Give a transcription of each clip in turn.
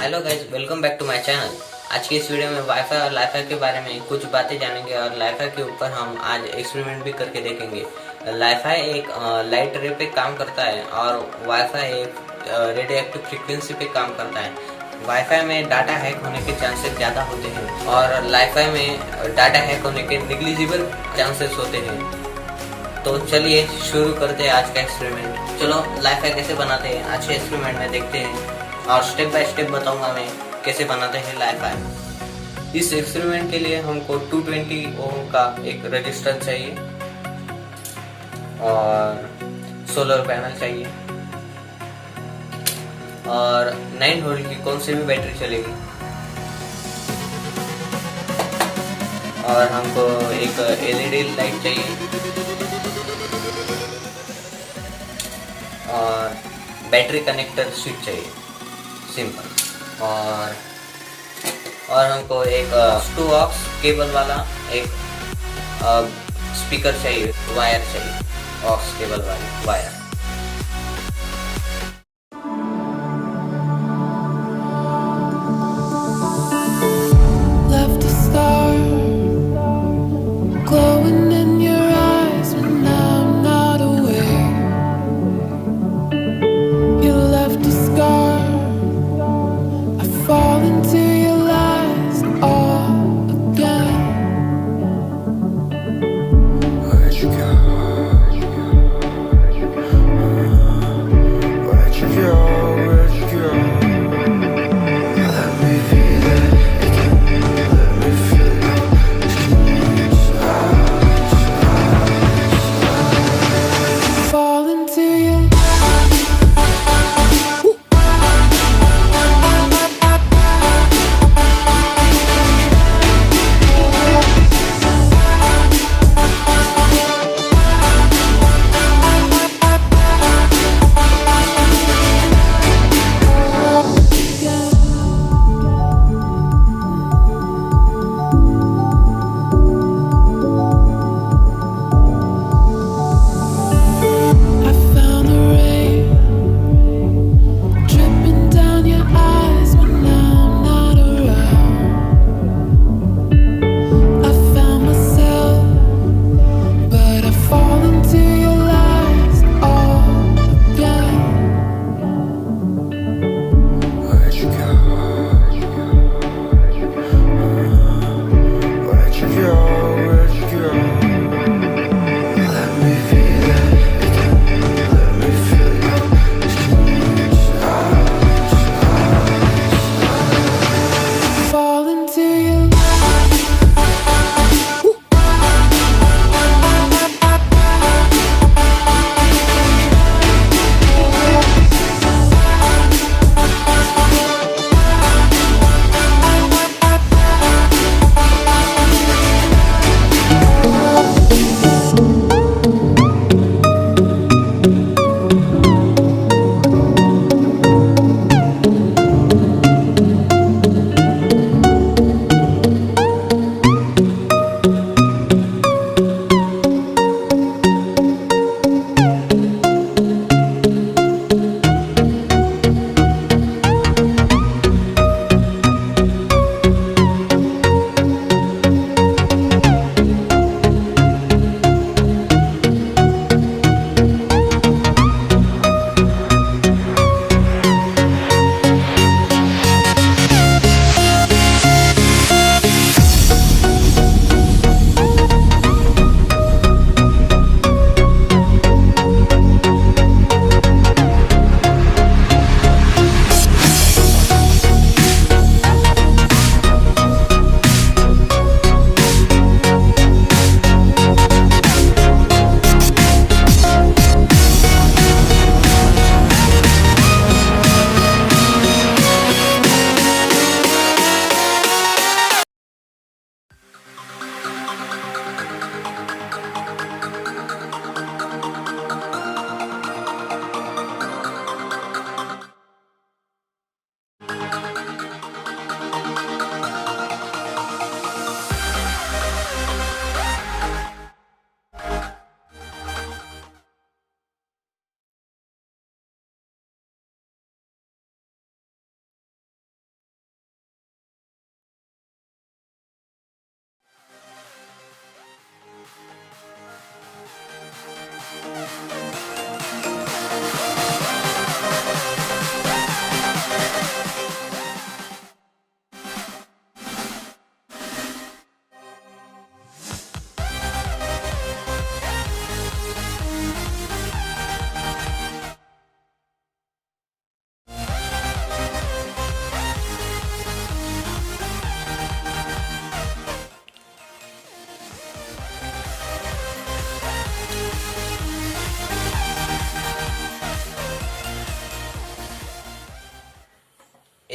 Hello guys, welcome back to my channel. आज की इस वीडियो में वाईफाई और लाईफाई के बारे में कुछ बातें जानेंगे और लाईफाई के ऊपर हम आज एक्सपेरिमेंट भी करके देखेंगे। लाईफाई एक लाइट रे पे काम करता है और वाईफाई एक रेडियो एक्टिव फ्रीक्वेंसी पे काम करता है। वाईफाई में डाटा हैक होने के चांसेस ज़्यादा होते हैं और लाईफाई में डाटा हैक होने के निग्लिजिबल चांसेस होते हैं। तो चलिए शुरू करते हैं आज का एक्सपेरिमेंट। चलो लाईफाई कैसे बनाते हैं आज के एक्सपेरिमेंट में देखते हैं और स्टेप बाय स्टेप बताऊंगा मैं कैसे बनाते हैं लाईफाई। इस एक्सपेरिमेंट के लिए हमको 220 ओम का एक रेजिस्टर चाहिए और सोलर पैनल चाहिए और 9 वोल्ट की कौन सी भी बैटरी चलेगी और हमको एक एलईडी लाइट चाहिए और बैटरी कनेक्टर स्विच चाहिए सिंपल और हमको एक 2 ऑक्स केबल वाला एक स्पीकर चाहिए, वायर चाहिए, ऑक्स केबल वाली wire. Left a star glowing in your eyes when I'm not aware. You left a scar. I fall into your lies all again. Where'd you go?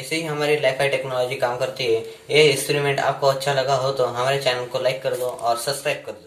ऐसे ही हमारी Li-Fi technology काम करती है। ये experiment आपको अच्छा लगा हो तो हमारे चैनल को लाइक कर दो और सब्सक्राइब कर दो।